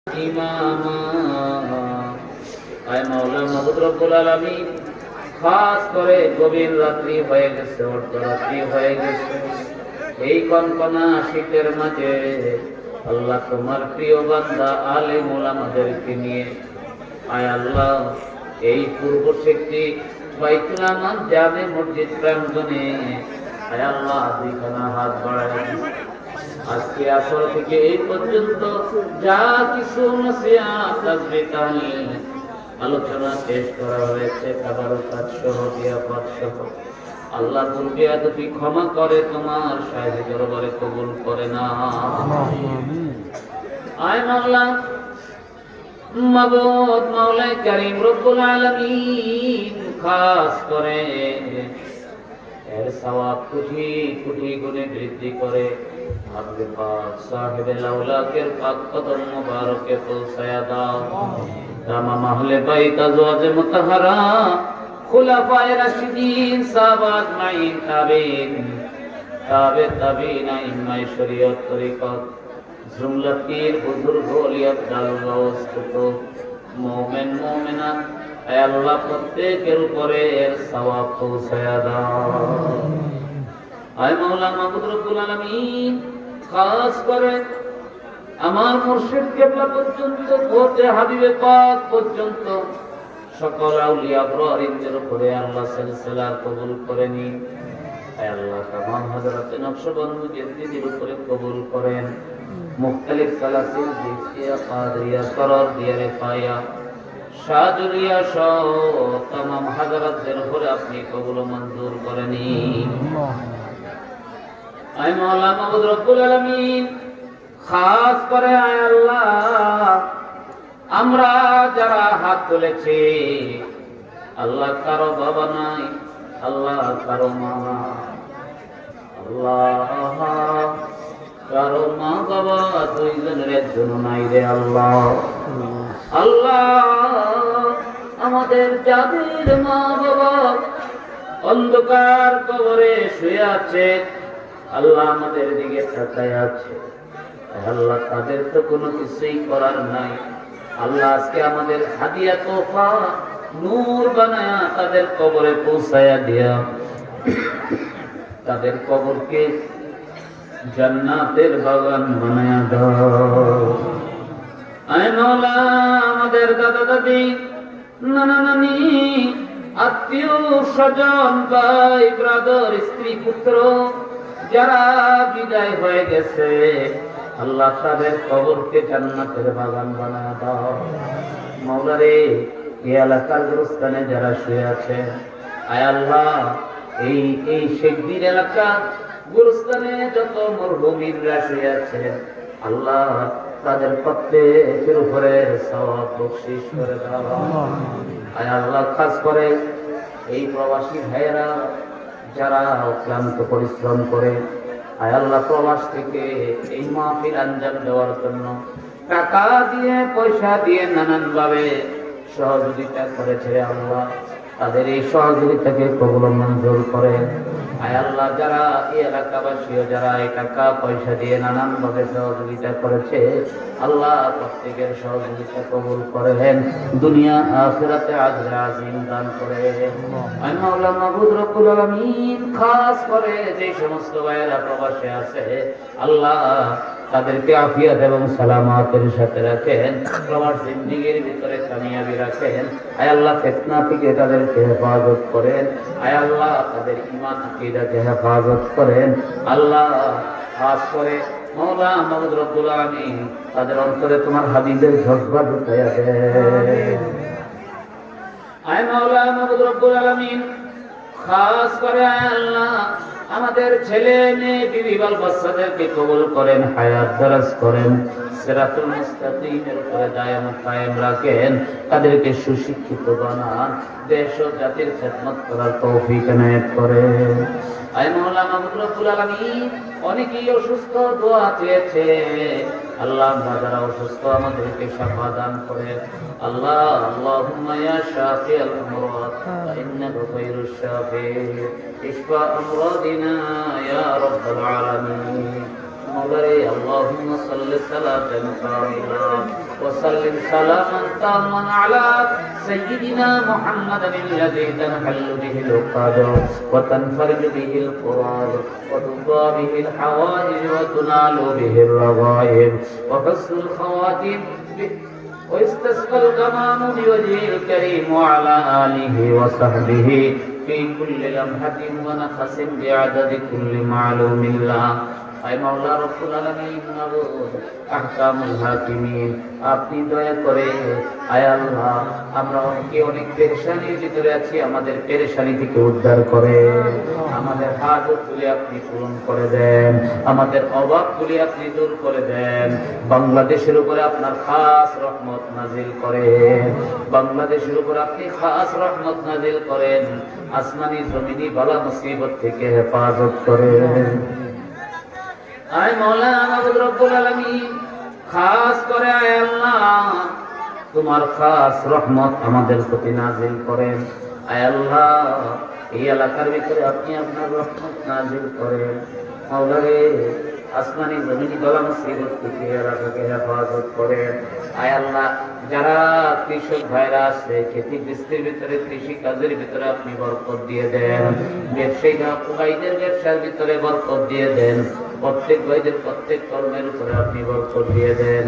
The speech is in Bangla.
ইমামা আয় মাওলা মাবুদ রব্বুল আলামিন, খাস করে গভীর রাত্রি হয়ে গেছে, অর্ধরাত্রি হয়ে গেছে, এই কনকনা শীতের মাঝে আল্লাহ তোমার প্রিয় বান্দা আলেম ওলামাদেরকে নিয়ে আয় আল্লাহ এই পূর্ব শক্তি বাইতুল আমান জামে মসজিদ প্রাঙ্গণে আয় আল্লাহ দুইখানা হাত বাড়ায় আজকে আসর থেকে এই পর্যন্ত যা কিছু নসিহত তাসবিহ তাহলিল আলোচনা শেষ করা হয়েছে, তাবারুকাত সহ বিয়াফাত সহ আল্লাহ দুর্বিয়াদতি ক্ষমা করে তোমার শাহী দরবারে কবুল করে না। আয় মাওলা মাবুদ মাওলাই কারীম রব্বুল আলামিন, খাস করে এর সওয়াব কোটি কোটি গুণে বৃদ্ধি করে হাবিব পাক সাহেবে লাউলাকের পাক কদম মুবারকে পৌঁছায়া দাও। তামাম আহলে বাইত আজওয়াজে মুতাহহারা খুলাফায়ে রাশিদিন সাহাবাত মাইন তাবেঈন ইমাম শরীয়ত তরিকত জুমলাতির বুজুর্গ ওলিয়াত দালগাউস কুতুব মুমিন মুমিনাত আয় আল্লাহ প্রত্যেকের উপরে এর সওয়াব পৌঁছায়া দাও। আয় মাওলা মাবুদ রব্বুল আলামিন, খাস করে আমার মুর্শিদ কিবলা পর্যন্ত পৌঁছে হাবিবে পাক পর্যন্ত সকল আউলিয়া আবরারদের উপরে আল্লাহ সিলসিলা কবুল করে নিন। আয় আল্লাহ তামাম হযরত নকশবন্দ মুজাদ্দিদের উপরে কবুল করেন। মুখতালিফ সালাসিল জিসিয়া কাদরিয়া সরর দিয়া রিফায়া শাহজুলিয়া সহ তামাম হযরতদের উপরে আপনি কবুল মঞ্জুর করে নিন। আয় মাওলা মাবুদ রব্বুল আলামিন, খাস করে আয় আল্লাহ আমরা যারা হাত তুলেছি আল্লাহ কারো বাবা নাই, আল্লাহ কারো মা নাই, আল্লাহ কারো মা বাবা দুইজনের একজন নাই রে আল্লাহ। আল্লাহ আমাদের যাদের মা বাবা অন্ধকার কবরে শুয়ে আছে, আল্লাহ আমাদের দিকে তাকায় আছে, আল্লাহ তাদের তো কোনো কিছুই করার নাই। আল্লাহ আজকে আমাদের হাদিয়া তোফা নূর বানায়া তাদের কবরে পৌঁছায়া দিয়া তাদের কবরকে জান্নাতের বাগান বানায়া দাও। আয় মাওলা আমাদের দাদা দাদি নানা নানি আত্মীয় স্বজন ভাই ব্রাদার স্ত্রী পুত্র যারা বিদায় হয়ে গেছে, আল্লাহ তাদের কবরকে জান্নাতের বাগান বানায়া দাও। মাওলা রে এই এলাকার গুরুস্থানে যারা শুয়ে আছে, আয় আল্লাহ এই শেখদির এলাকা গুরুস্থানে যত মরহুমিনরা শুয়ে আছে, আল্লাহ তাদের প্রত্যেকের উপরে সওয়াব বখশিশ করে দাও। আয় আল্লাহ খাস করে এই প্রবাসী ভাইয়েরা যারা অক্লান্ত পরিশ্রম করে, আয় আল্লাহ প্রবাস থেকে এই মাহফিল আঞ্জাম দেওয়ার জন্য টাকা দিয়ে পয়সা দিয়ে নানান ভাবে সহযোগিতা করেছে, আল্লাহ তাদের এই সহযোগিতাকে কবুল মঞ্জুর করে। আয় আল্লাহ যারা এই এলাকাবাসীও যারা এই টাকা পয়সা দিয়ে নানান ভাবে সহযোগিতা করেছে, আল্লাহ প্রত্যেকের সহযোগিতা কবুল করেন, দুনিয়া আখিরাতে আজর আজিম দান করেন। আয় মাওলা মাবুদ রব্বুল আলামিন, খাস করে যে সমস্ত ভাইয়েরা প্রবাসে আছে, আল্লাহ তাদেরকে আফিয়াত এবং সালামাতের সাথে রাখেন, প্রবাস জিন্দেগীর ভিতরে কামিয়াবি রাখেন। আয় আল্লাহ ফিতনা থেকে তাদেরকে হেফাজত করেন, আয় আল্লাহ তাদের ঈমান আকীদাকে হেফাজত করেন। আল্লাহ খাস করে মাওলা মাবুদ রব্বুল আলামিন তাদের অন্তরে তোমার হাবিবের জজবা ঢুকাইয়া দেন। আয় মাওলা মাবুদ রব্বুল আলামিন, খাস করে আয় আল্লাহ আমাদের ছেলে মেয়ে বিবি বাল বাচ্চাদেরকে কবুল করেন, হায়াত দারাজ করেন, সিরাতুল মুস্তাকিমের উপরে দায়ামত কায়েম রাখেন, তাদেরকে সুশিক্ষিত বানান, দেশ ও জাতির খেদমত করার তৌফিক এনায়েত করেন। আয় মাওলা মাবুদ রব্বুল আলামিন, অনেকেই অসুস্থ দোয়া চেয়েছে, আল্লাহ যারা অসুস্থ আমাদেরকে শাফা দান করেন। আল্লাহ আল্লাহুম্মা ইয়া শাফিআল আমরাদ ইন্নাকা খায়রুশ শাফিঈন ইশফা আমরাদিনা ইয়া রাব্বাল আলামিন। مولاي اللهم صل صلاة كاملة وسلم سلاما تاما على سيدنا محمد الذي تنحل به العقد وتنفرج به القرار وتقضى به الحوائج وتنال به الرغائب وحسن الخواتيم ويستسقى الغمام بوجهه الكريم وعلى آله وصحبه في كل لمحة ونفس بعدد كل معلوم الله আয় মাওলা রব্বুল আলামিন মাবুদ আহকামুল হাকিমিন আপনি দয়া করে আয় আল্লাহ আমরা অনেক পেরেশানির ভিতরে আছি আমাদের পেরেশানি থেকে উদ্ধার করে আমাদের হাজতগুলি আপনি পূরণ করে দেন আমাদের অভাবগুলি আপনি দূর করে দেন বাংলাদেশের উপরে আপনার খাস রহমত নাজিল করেন বাংলাদেশের উপর আপনি খাস রহমত নাজিল করেন আসমানি জমিনি বালা মুসিবত থেকে হেফাজত করেন আয় মাওলা মাবুদ রব্বুল আলামিন খাস করে আয় আল্লাহ তোমার খাস রহমত আমাদের প্রতি নাজিল করেন আয় আল্লাহ এই এলাকার ভিতরে আপনি আপনার রহমত নাজিল করেন মাওলা রে আসমানি জমিনি বালা মুসিবত থেকে এলাকাকে হেফাজত করেন আয় আল্লাহ যারা কৃষক ভাইরা আছে খেতি বৃষ্টির ভিতরে কৃষি কাজের ভিতরে আপনি বরকত দিয়ে দেন ব্যবসায়ীরা ভাইদের ব্যবসার ভিতরে বরকত দিয়ে দেন প্রত্যেক ভাইদের প্রত্যেক কর্মের উপরে আপনি বরকত দিয়ে দেন